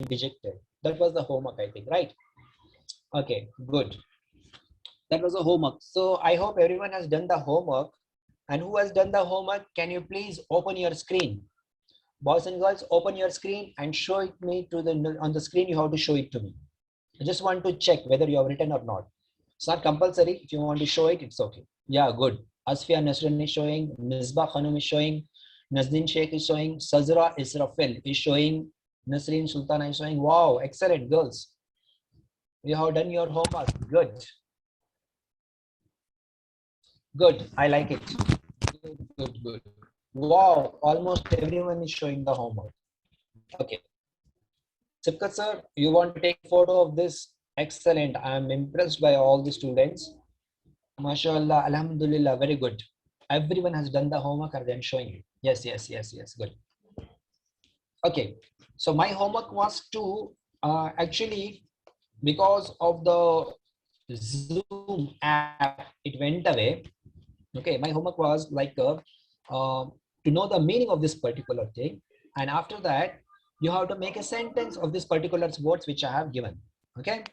dejected. That was the homework, I think, right? Okay, good. That was a homework. So I hope everyone has done the homework. And who has done the homework, can you please open your screen? Boys and girls, open your screen and show it me to the on the screen. You have to show it to me. I just want to check whether you have written or not. It's not compulsory. If you want to show it, it's okay. Yeah, good. Asfia Nasrin is showing. Misbah Khanum is showing. Nazdin Sheikh is showing. Sazra Israfil is showing. Nasreen Sultana is showing. Wow, excellent, girls. You have done your homework. Good. Good. I like it. Good, good, good. Wow, almost everyone is showing the homework. Okay. Sipkat sir, you want to take a photo of this? Excellent. I am impressed by all the students. MashaAllah, Alhamdulillah, very good. Everyone has done the homework and then showing it. Yes, yes, yes, yes, good. Okay, so my homework was to actually, because of the Zoom app, it went away. Okay, my homework was like to know the meaning of this particular thing. And after that, you have to make a sentence of this particular words which I have given. Okay,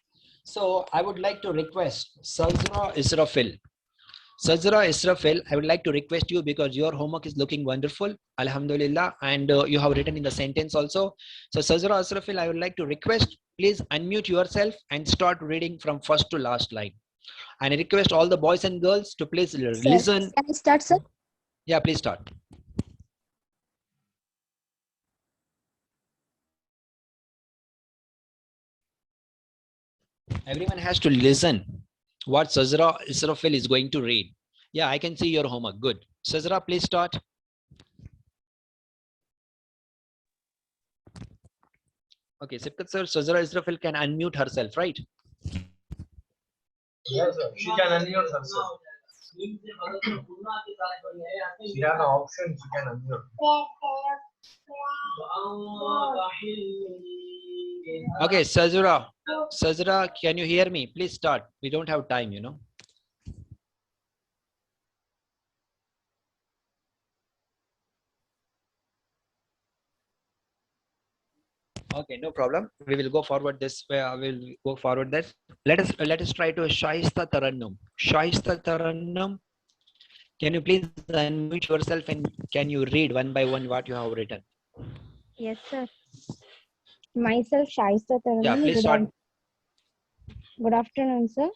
so I would like to request Sazra Israfil. Sazra Israfil, I would like to request you, because your homework is looking wonderful, Alhamdulillah, and you have written in the sentence also. So Sazra Israfil, I would like to request, please unmute yourself and start reading from first to last line. And I request all the boys and girls to please listen. Can I start, sir? Yeah, please start. Everyone has to listen what Sazra Israfil is going to read. Yeah, I can see your homework. Good. Sazra, please start. Okay, Sipkat sir, Sazra Israfil can unmute herself, right? Yes, sir. She can unmute herself. She has an option, she can unmute. Okay, Sazra. Sazra, can you hear me? Please start. We don't have time, you know. Okay, no problem. We will go forward this way. I will go forward this. Let us try to Shaista Tarannum. Shaista Tarannum. Can you please unmute yourself and can you read one by one what you have written? Yes, sir. Myself, Shaista Taranum. Yeah, please start. Good afternoon, sir.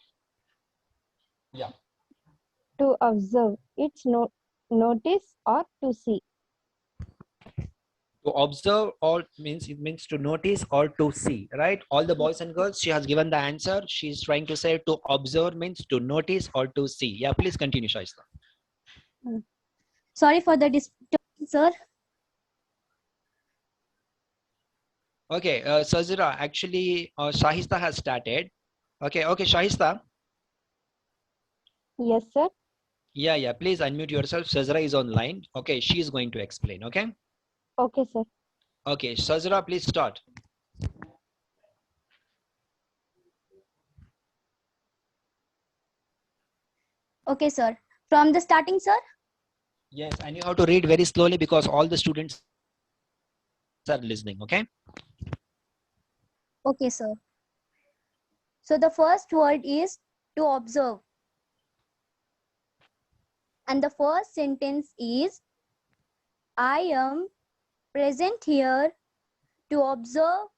Yeah. To observe, it's notice or to see. To observe or means it means to notice or to see, right? All the boys and girls, she has given the answer. She's trying to say to observe means to notice or to see. Yeah, please continue, Shaista. Sorry for the disturbance, sir. Okay, Sazira, actually, Shahista has started. Okay, Shahista. Yes, sir. Yeah, please unmute yourself. Sazira is online. Okay, she is going to explain. Okay. Okay, sir. Okay, Sazira, please start. Okay, sir. From the starting, sir? Yes, and you have to read very slowly because all the students are listening. Okay. Okay, sir. So the first word is to observe. And the first sentence is, I am present here to observe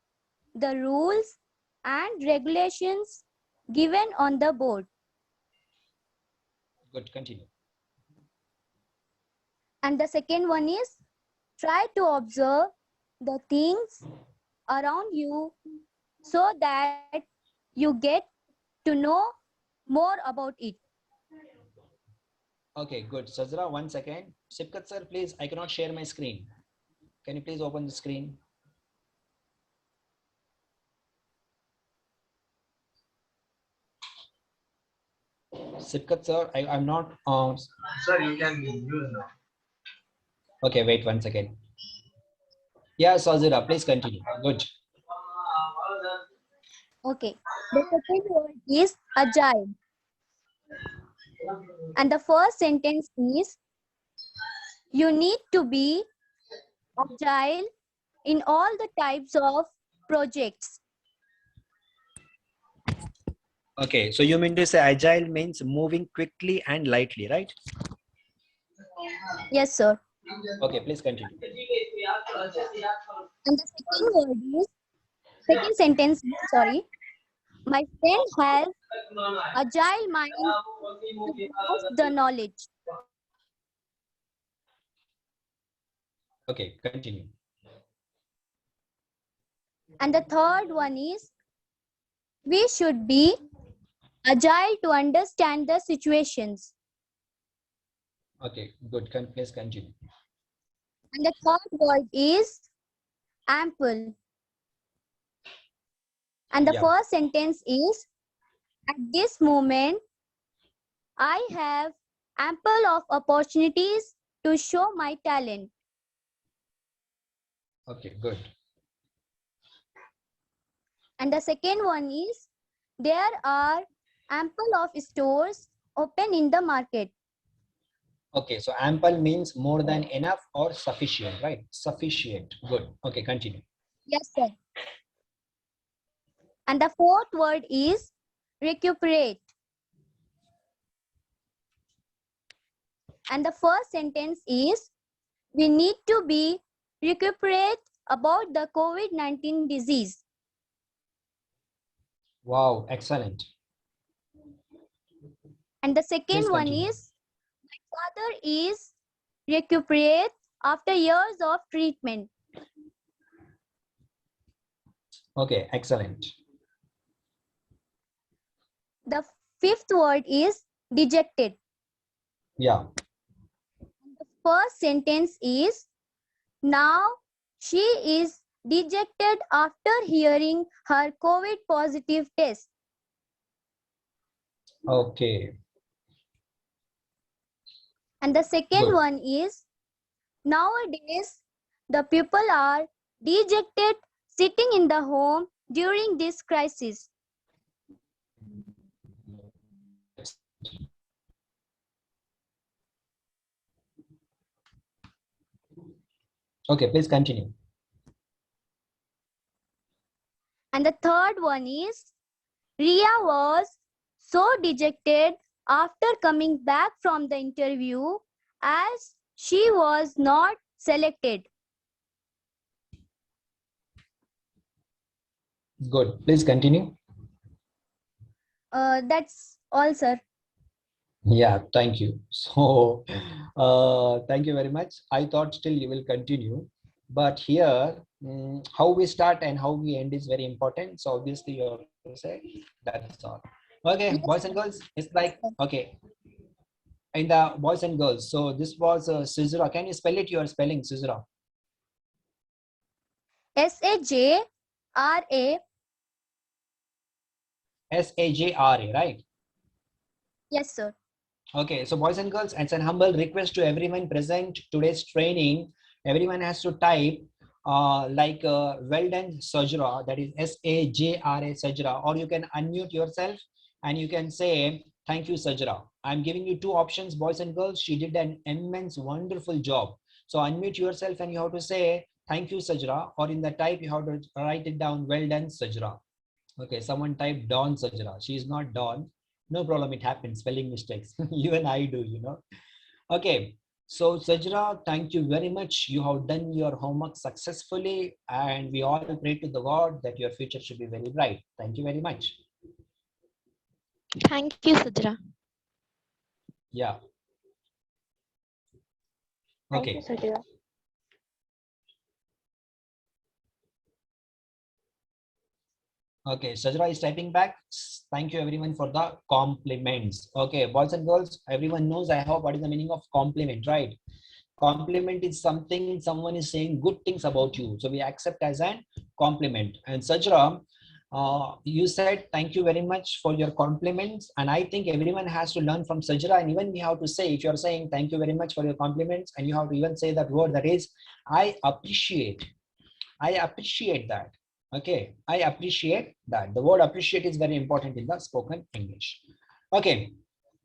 the rules and regulations given on the board. Good, continue. And the second one is, try to observe the things around you so that you get to know more about it. Okay, good. Sazira, 1 second. Sipkat sir, please, I cannot share my screen. Can you please open the screen? Sipkat sir, I'm not. Sir, you can use now. Okay, wait 1 second. Yeah, Sazira, please continue. Good. Okay. The second word is agile. And the first sentence is, you need to be agile in all the types of projects. Okay, so you mean to say agile means moving quickly and lightly, right? Yes, sir. Okay, please continue. And the second sentence is, sorry, my friend has agile mind to grasp the knowledge. Okay, continue. And the third one is, we should be agile to understand the situations. Okay, good. Please continue. And the third word is ample. And the Yeah. first sentence is, at this moment, I have ample of opportunities to show my talent. Okay, good. And the second one is, there are ample of stores open in the market. Okay, so ample means more than enough or sufficient, right? Sufficient. Good. Okay, continue. Yes, sir. And the fourth word is recuperate. And the first sentence is, we need to be recuperate about the COVID-19 disease. Wow, excellent. And the Please second one continue. is, my father is recuperate after years of treatment. Okay, excellent. The fifth word is dejected. Yeah. The first sentence is, now she is dejected after hearing her COVID positive test. Okay. And the second Good. one is, nowadays the people are dejected sitting in the home during this crisis. Okay, please continue. And the third one is, Ria was so dejected after coming back from the interview as she was not selected. Good. Please continue. That's all, sir. Yeah, thank you. So, thank you very much. I thought still you will continue, but here, how we start and how we end is very important. So obviously you have to say that's all. Okay, Yes, boys and sir. girls, it's like, Yes, okay, in the boys and girls. So this was Sizra. Can you spell it? You are spelling Sizra. SAJRA. SAJRA, right? Yes, sir. Okay, so boys and girls, it's an humble request to everyone present today's training. Everyone has to type well done Sajra, that is SAJRA Sajra, or you can unmute yourself and you can say thank you Sajra. I'm giving you two options, boys and girls. She did an immense wonderful job. So unmute yourself and you have to say thank you Sajra, or in the type you have to write it down, well done Sajra. Okay, someone typed Dawn Sajra. She is not Dawn. No problem, it happens, spelling mistakes. Even I do, you know. Okay, so Sajra, thank you very much. You have done your homework successfully, and we all pray to the God that your future should be very bright. Thank you very much. Thank you, Sajra. Yeah. Okay. Thank you, Sajra. Okay, Sajra is typing back. Thank you everyone for the compliments. Okay, boys and girls, everyone knows, I hope, what is the meaning of compliment, right? Compliment is something someone is saying good things about you. So we accept as an compliment. And Sajra, you said thank you very much for your compliments. And I think everyone has to learn from Sajra. And even we have to say, if you're saying thank you very much for your compliments, and you have to even say that word, that is, I appreciate. I appreciate that. Okay, I appreciate that. The word appreciate is very important in the spoken English. Okay,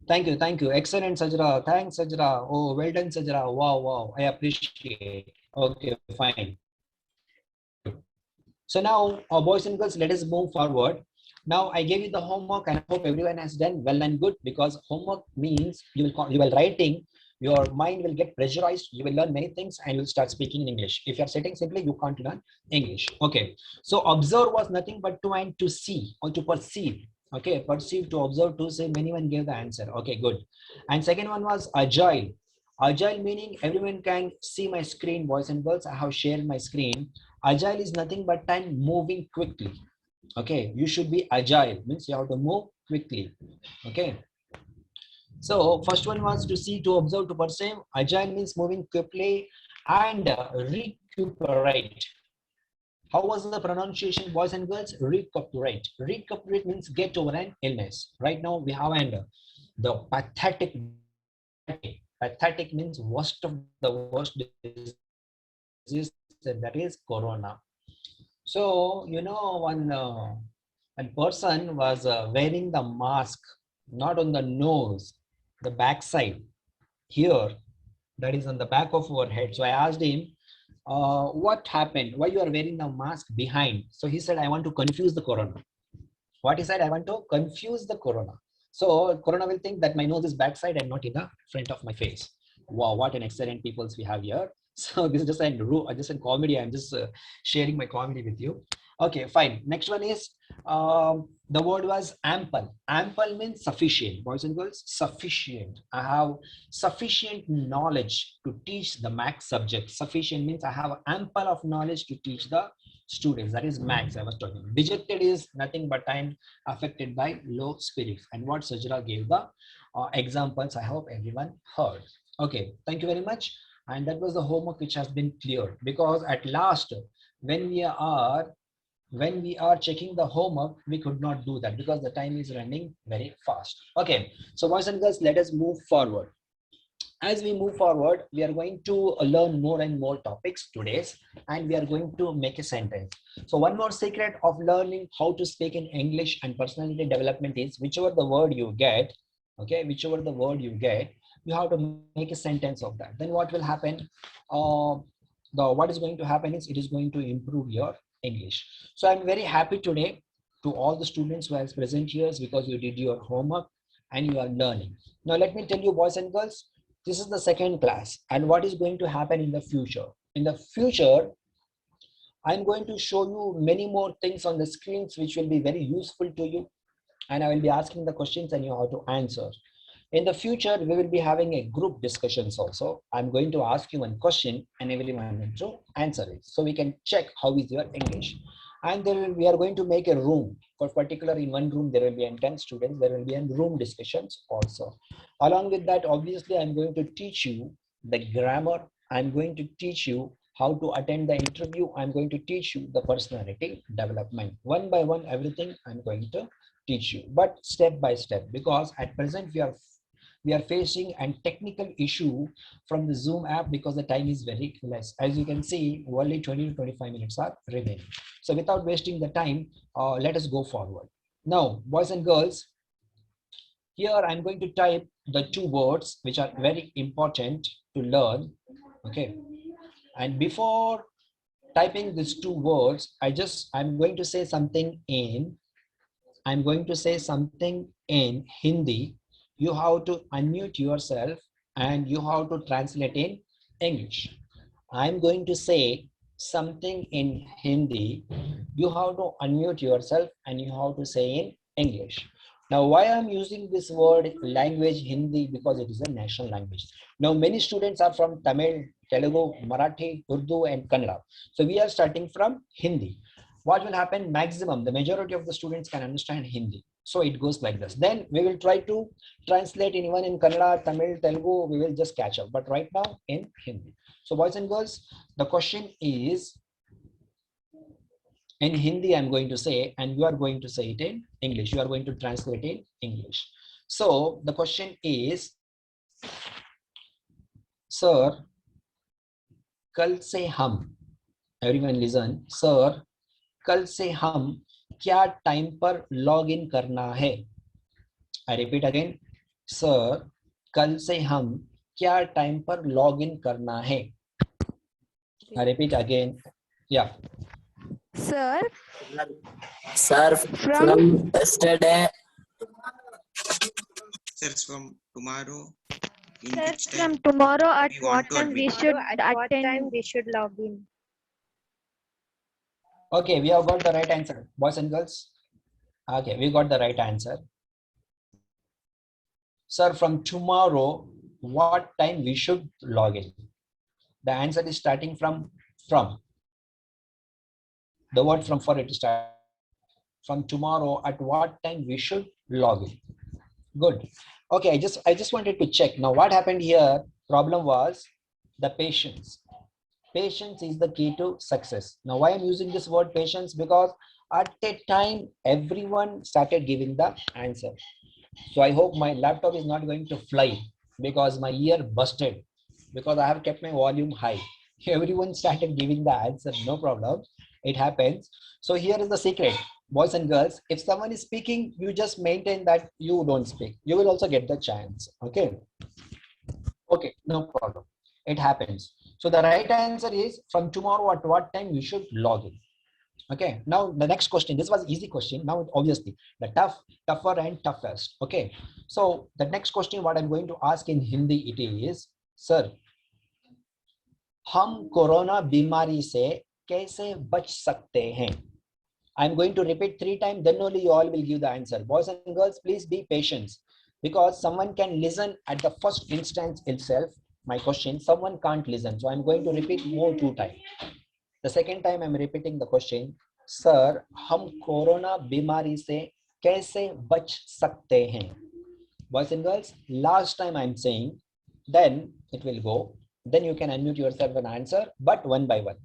thank you, thank you. Excellent, Sajra. Thanks, Sajra. Oh, well done, Sajra. Wow, wow. I appreciate. Okay, fine. Good. Sajra, you are typing back. Thank you very much. You have done your homework successfully, and we all pray to the God that your future should be very bright. Thank you very much. Okay, So now, boys and girls, let us move forward. Now I gave you the homework, and I hope everyone has done well and good, because homework means you will writing. Your mind will get pressurized. You will learn many things, and you'll start speaking in English. If you are sitting simply, you can't learn English. Okay. So observe was nothing but to and to see or to perceive. Okay, perceive, to observe, to say. Anyone gave the answer. Okay, good. And second one was agile. Agile meaning everyone can see my screen, boys and girls. I have shared my screen. Agile is nothing but time moving quickly. Okay, you should be agile, means you have to move quickly. Okay, so first one was to see, to observe, to perceive. Agile means moving quickly and recuperate. How was the pronunciation, boys and girls? Recuperate. Recuperate means get over an illness. Right now we have the pathetic. Pathetic means worst of the worst disease, and that is corona. So one person was wearing the mask, not on the nose, the backside here, that is on the back of our head. So I asked him, what happened? Why you are wearing the mask behind? So he said, I want to confuse the corona. What he said, I want to confuse the corona. So corona will think that my nose is backside and not in the front of my face. Wow, what an excellent peoples we have here. So this is just a comedy. I'm just sharing my comedy with you. Okay, fine. Next one is the word was ample. Ample means sufficient. Boys and girls, sufficient. I have sufficient knowledge to teach the max subject. Sufficient means I have ample of knowledge to teach the students. That is max I was talking. Dejected is nothing but I'm affected by low spirits. And what Sajra gave the examples, I hope everyone heard. Okay, thank you very much. And that was the homework which has been cleared, because at last when we are checking the homework, we could not do that because the time is running very fast. Okay, so boys and girls, let us move forward. As we move forward, we are going to learn more and more topics today, and we are going to make a sentence. So one more secret of learning how to speak in English and personality development is, whichever the word you get, okay, whichever the word you get, you have to make a sentence of that. Then what will happen? What is going to happen is it is going to improve your English. So I'm very happy today to all the students who are present here, because you did your homework and you are learning. Now let me tell you, boys and girls, this is the second class, and what is going to happen in the future? In the future, I'm going to show you many more things on the screens which will be very useful to you, and I will be asking the questions and you have to answer. In the future, we will be having a group discussions also. I'm going to ask you one question and everyone will to answer it, so we can check how is your English. And we are going to make a room. For particular, in one room there will be 10 students. There will be room discussions also. Along with that, obviously, I'm going to teach you the grammar. I'm going to teach you how to attend the interview. I'm going to teach you the personality development. One by one, everything I'm going to teach you, but step by step, because at present we are facing a technical issue from the Zoom app, because the time is very less. As you can see, only 20 to 25 minutes are remaining. So without wasting the time, let us go forward. Now, boys and girls, here I'm going to type the two words which are very important to learn. Okay. And before typing these two words, I'm going to say something in Hindi. You have to unmute yourself and you have to translate in English. I'm going to say something in Hindi. You have to unmute yourself and you have to say in English. Now, why I'm using this word language Hindi? Because it is a national language. Now, many students are from Tamil, Telugu, Marathi, Urdu, and Kannada. So we are starting from Hindi. What will happen? Maximum, the majority of the students can understand Hindi. So it goes like this. Then we will try to translate in Kannada, Tamil, Telugu. We will just catch up. But right now in Hindi. So boys and girls, the question is in Hindi, I'm going to say, and you are going to say it in English. You are going to translate in English. So the question is, sir, kal se hum. Everyone listen. Sir, कल से हम क्या time पर log in करना है? I repeat again, sir, कल से हम क्या टाइम पर लॉग इन करना है? आई रिपीट अगेन, या Sir, Sir, from yesterday, Sir, from tomorrow, in Sir, which time from tomorrow at we what want to time we admit? should log in? Okay, we have got the right answer, boys and girls. Okay, we got the right answer. Sir, from tomorrow, what time we should log in? The answer is starting from. The word from for it start. From tomorrow, at what time we should log in? Good. Okay, I just wanted to check. Now, what happened here? Problem was the patience. Patience is the key to success. Now, why I'm using this word patience? Because at a time, everyone started giving the answer. So I hope my laptop is not going to fly because my ear busted because I have kept my volume high. Everyone started giving the answer, no problem. It happens. So here is the secret, boys and girls. If someone is speaking, you just maintain that you don't speak. You will also get the chance. Okay. Okay, no problem. It happens. So the right answer is from tomorrow at what time you should log in. Okay, now the next question, this was easy question. Now obviously the tougher and toughest. Okay, so the next question what I'm going to ask in Hindi it is, sir, हम corona बीमारी से कैसे बच सकते हैं? I'm going to repeat 3 times, then only you all will give the answer. Boys and girls, please be patient because someone can listen at the first instance itself. My question, someone can't listen. So I'm going to repeat more 2 times. The second time I'm repeating the question, sir, हम corona बीमारी से कैसे बच सकते हैं? Boys and girls, last time I'm saying, then it will go. Then you can unmute yourself and answer, but one by one.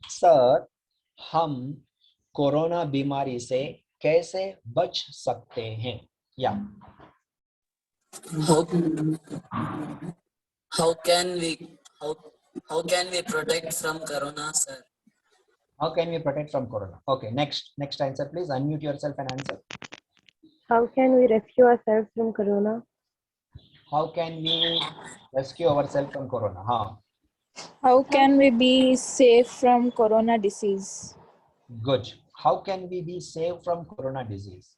Sir, हम corona बीमारी से कैसे बच सकते हैं? Yeah. how can we protect from corona, sir? How can we protect from corona? Okay, next answer, please. Unmute yourself and answer. How can we rescue ourselves from corona? How can we rescue ourselves from corona? Huh? how can we be safe from corona disease? Good. How can we be safe from corona disease?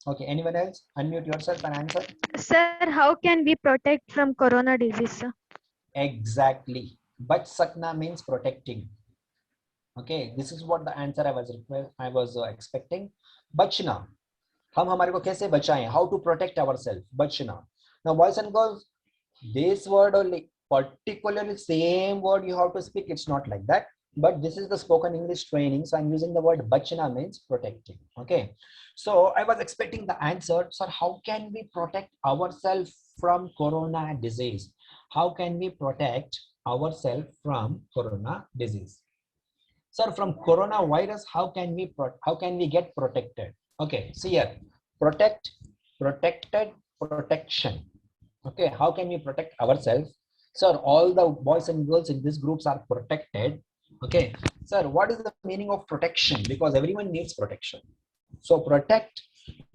Okay, anyone else? Unmute yourself and answer. Sir, how can we protect from corona disease, sir? Exactly. Bach sakna means protecting. Okay, this is what the answer I was expecting. Bachna. हम हमारे को कैसे बचाएं? How to protect ourselves? Bachna. Now, boys and girls, this word only, particularly same word you have to speak. It's not like that. But this is the spoken English training. So I'm using the word bachna means protecting. Okay. So I was expecting the answer. Sir, how can we protect ourselves from corona disease? How can we protect ourselves from corona disease? Sir, from coronavirus, how can we get protected? Okay, see here, protect, protected, protection. Okay, how can we protect ourselves? Sir, all the boys and girls in these groups are protected. Okay, sir, what is the meaning of protection? Because everyone needs protection. So protect,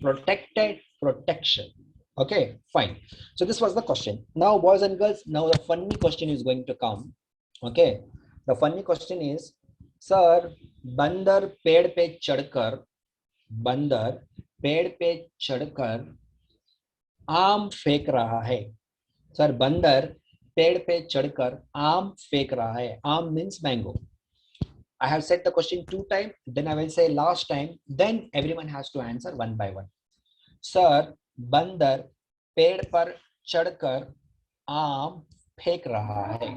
protected, protection. Okay, fine. So this was the question. Now, boys and girls, now the funny question is going to come. Okay, the funny question is, sir बंदर पेड़ पे चढ़कर आम फेंक रहा है. Sir बंदर पेड़ पे चढ़कर आम फेंक रहा है. आम means mango. I have said the question 2 times, then I will say last time, then everyone has to answer one by one. Sir बंदर पेड़ पर चढ़कर आम फेंक रहा है.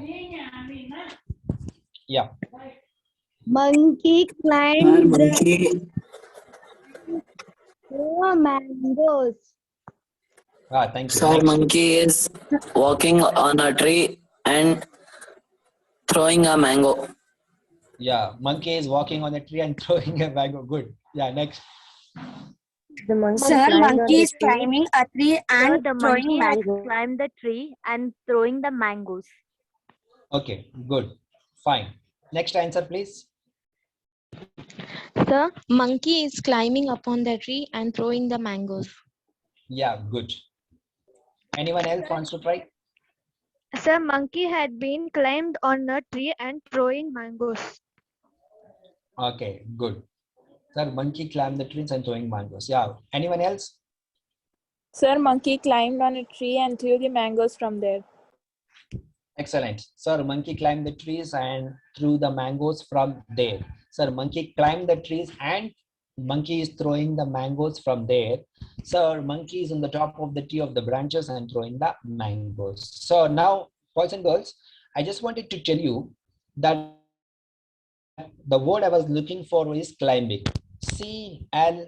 Yeah. Monkey climbed the mangoes. Thank you. Sir, Next. monkey is walking on a tree and throwing a mango. Yeah, monkey is walking on a tree and throwing a mango. Good. Yeah, next. The monkey Sir, climbed on monkey the is tree. climbing a tree and the throwing monkey has mango. climbed the tree and throwing the mangoes. Okay, good. Fine. Next answer, please. The monkey is climbing upon the tree and throwing the mangoes. Yeah, good. Anyone else wants to try? Sir, monkey had been climbed on a tree and throwing mangoes. Okay, good. Sir, monkey climbed the trees and throwing mangoes. Yeah. Anyone else? Sir, monkey climbed on a tree and threw the mangoes from there. Excellent. Sir, monkey climbed the trees and threw the mangoes from there. Sir, monkey climbed the trees and monkey is throwing the mangoes from there. Sir, monkey is on the top of the tree of the branches and throwing the mangoes. So now, boys and girls, I just wanted to tell you that the word I was looking for is climbing. C-L-I-M-B-I-N-G,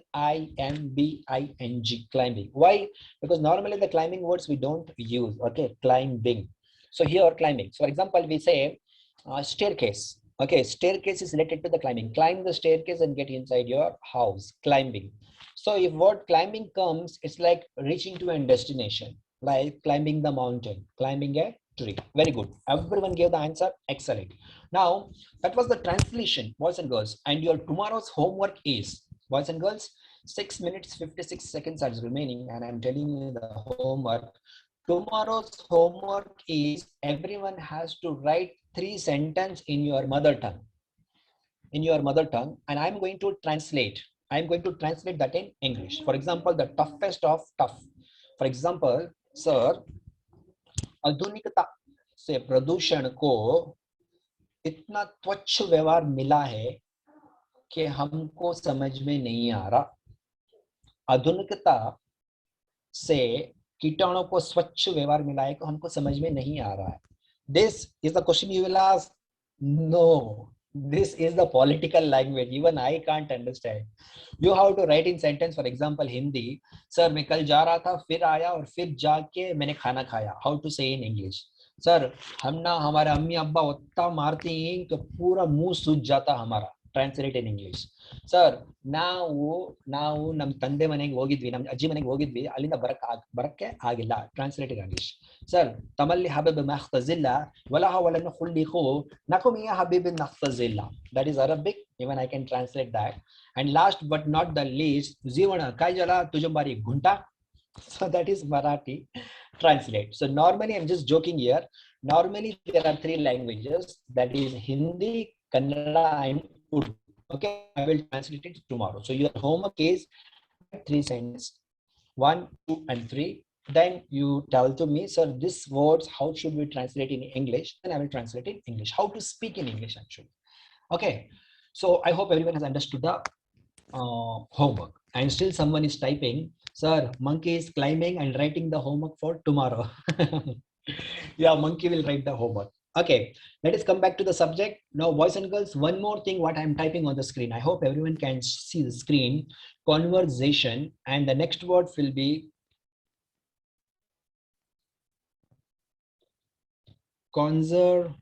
climbing. Why? Because normally the climbing words we don't use. Okay, climbing. So here climbing. So for example, we say staircase. Okay, staircase is related to the climbing. Climb the staircase and get inside your house. Climbing. So if word climbing comes, it's like reaching to a destination, like climbing the mountain, climbing a tree. Very good. Everyone gave the answer. Excellent. Now, that was the translation, boys and girls. And your tomorrow's homework is, boys and girls, 6 minutes 56 seconds are remaining, and I'm telling you the homework. Tomorrow's homework is everyone has to write 3 sentences in your mother tongue. In your mother tongue, and I'm going to translate. I'm going to translate that in English. For example, the toughest of tough. For example, sir, आधुनिकता से प्रदूषण को इतना त्वच्छ व्यवहार मिला है कि हमको समझ में नहीं आ रहा. आधुनिकता से कीटाणु को स्वच्छ व्यवहार मिला है कि हमको समझ में नहीं आ रहा है. This is the question you will ask. No, this is the political language. Even I can't understand. You have to write in sentence. For example, Hindi. Sir, मैं कल जा रहा था, फिर आया और फिर जाके मैंने खाना खाया. How to say in English? Sir, हम ना हमारे अम्मी अब्बा उतना मारती हैं कि पूरा मुंह सूज जाता हमारा. Translate in English. Sir, ನಾವು ನಮ್ಮ ತಂದೆ ಮನೆಗೆ ಹೋಗಿದ್ವಿ, ನಮ್ಮ ಅಜ್ಜಿ ಮನೆಗೆ ಹೋಗಿದ್ವಿ, ಅಲ್ಲಿಂದ ಬರಕ್ಕೆ ಆಗಿಲ್ಲ. Translate in English. Sir, ತಮಲ್ಲಿ Habib ಮಖ್ತಜಿಲ್ಲ ವಲಹ ವಲನ ಖುಲ್ಲಿಖು ನಕುಮ್ yeah Habib ನಖ್ತಜಿಲ್ಲ. That is Arabic. Even I can translate that. And last but not the least, ಜೀವನ ಕಾಯ್ಜಲ ತುಜಂಬಾರಿ ಘುಂಟಾ. So that is Marathi. Translate. So normally I'm just joking here. Normally there are 3 languages, that is Hindi, Kannada and Urdu. Okay, I will translate it tomorrow. So your homework is 3 sentences, 1, 2 and 3. Then you tell to me, sir, these words, how should we translate in English? Then I will translate in English. How to speak in English actually. Okay, so I hope everyone has understood the homework. And still someone is typing, sir, monkey is climbing and writing the homework for tomorrow. Yeah, monkey will write the homework. Okay, let us come back to the subject. Now, boys and girls, one more thing what I'm typing on the screen. I hope everyone can see the screen. Conversation, and the next word will be conservation.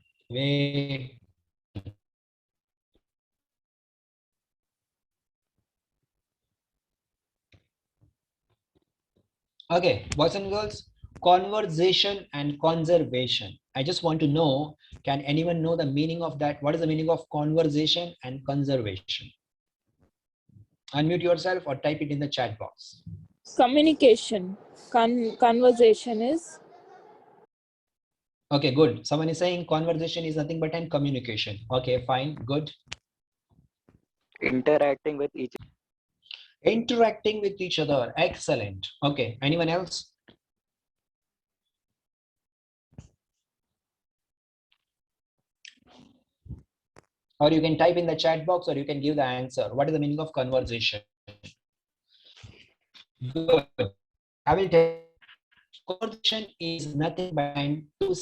Okay, boys and girls, conversation and conservation. I just want to know, can anyone know the meaning of that? What is the meaning of conversation and conservation? Unmute yourself or type it in the chat box. Communication. Conversation is. Okay, good. Someone is saying conversation is nothing but an communication. Okay, fine, good. Interacting with each. Interacting with each other. Excellent. Okay, anyone else? Or you can type in the chat box, or you can give the answer. What is the meaning of conversation? Good. I will tell you. Conversation is nothing but 2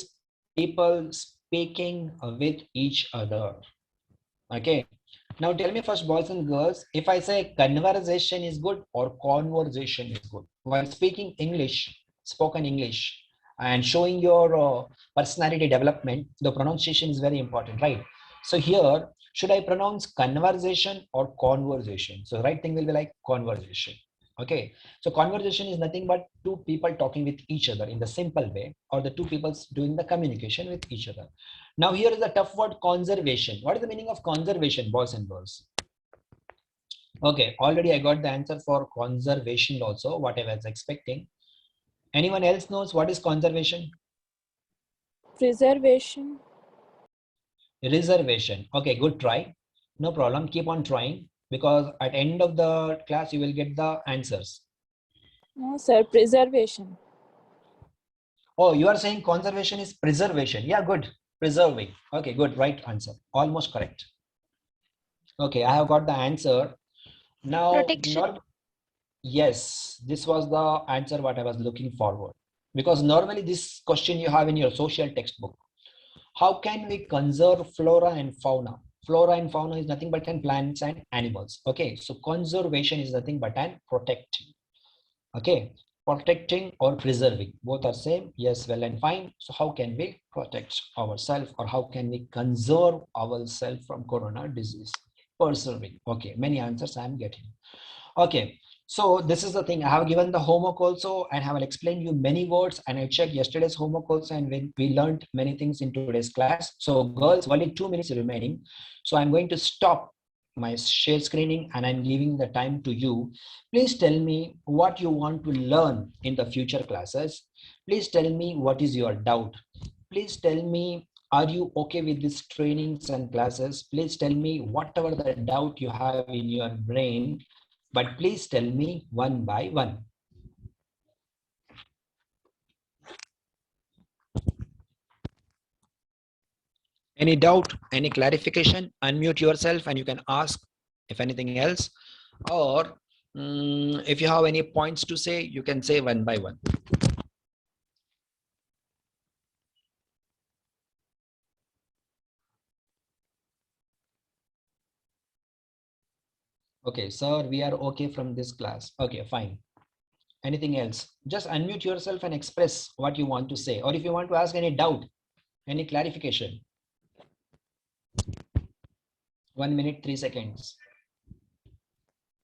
people speaking with each other. Okay. Now tell me first, boys and girls, if I say conversation is good or conversation is good. While speaking English, spoken English, and showing your personality development, the pronunciation is very important, right? So here, should I pronounce conversation or conversation? So the right thing will be like conversation. Okay, so conversation is nothing but 2 people talking with each other in the simple way, or the 2 people doing the communication with each other. Now here is the tough word, conservation. What is the meaning of conservation, boys and girls? Okay, already I got the answer for conservation also, what I was expecting. Anyone else knows what is conservation? Preservation. Reservation. Okay, good try. No problem. Keep on trying because at end of the class you will get the answers. No, sir. Preservation. Oh, you are saying conservation is preservation. Yeah, good. Preserving. Okay, good. Right answer. Almost correct. Okay, I have got the answer. Now, Protection. yes, this was the answer what I was looking forward. Because normally this question you have in your social textbook. How can we conserve flora and fauna? Flora and fauna is nothing but plants and animals. Okay, so conservation is nothing but protecting. Okay, protecting or preserving, both are same. Yes, well and fine. So how can we protect ourselves or how can we conserve ourselves from corona disease? Preserving. Okay, many answers I am getting. Okay, so this is the thing. I have given the homework also and have explained you many words, and I checked yesterday's homework also, and we learned many things in today's class. So girls, only 2 minutes remaining. So I'm going to stop my share screening and I'm giving the time to you. Please tell me what you want to learn in the future classes. Please tell me what is your doubt. Please tell me, are you okay with these trainings and classes? Please tell me whatever the doubt you have in your brain, but please tell me one by one. Any doubt, any clarification, unmute yourself and you can ask if anything else, or if you have any points to say, you can say one by one. Okay, sir, we are okay from this class. Okay, fine. Anything else? Just unmute yourself and express what you want to say, or if you want to ask any doubt, any clarification. 1 minute, 3 seconds.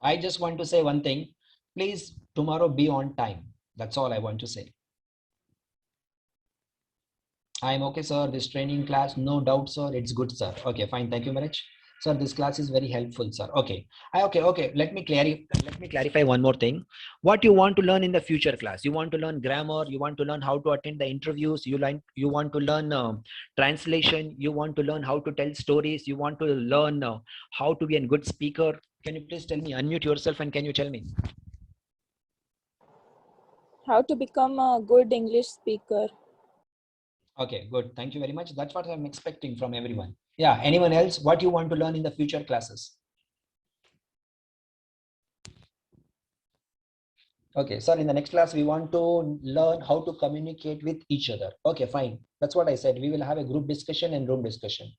I just want to say one thing. Please, tomorrow be on time. That's all I want to say. I'm okay, sir. This training class, no doubt, sir. It's good, sir. Okay, fine. Thank you very much. Sir, this class is very helpful, sir. Okay. Okay. Let me clarify one more thing. What you want to learn in the future class? You want to learn grammar. You want to learn how to attend the interviews. You want to learn translation. You want to learn how to tell stories. You want to learn how to be a good speaker. Can you please tell me? Unmute yourself and can you tell me? How to become a good English speaker. Okay, good. Thank you very much. That's what I'm expecting from everyone. Yeah. Anyone else? What you want to learn in the future classes? Okay, sir, in the next class, we want to learn how to communicate with each other. Okay, fine. That's what I said. We will have a group discussion and room discussion.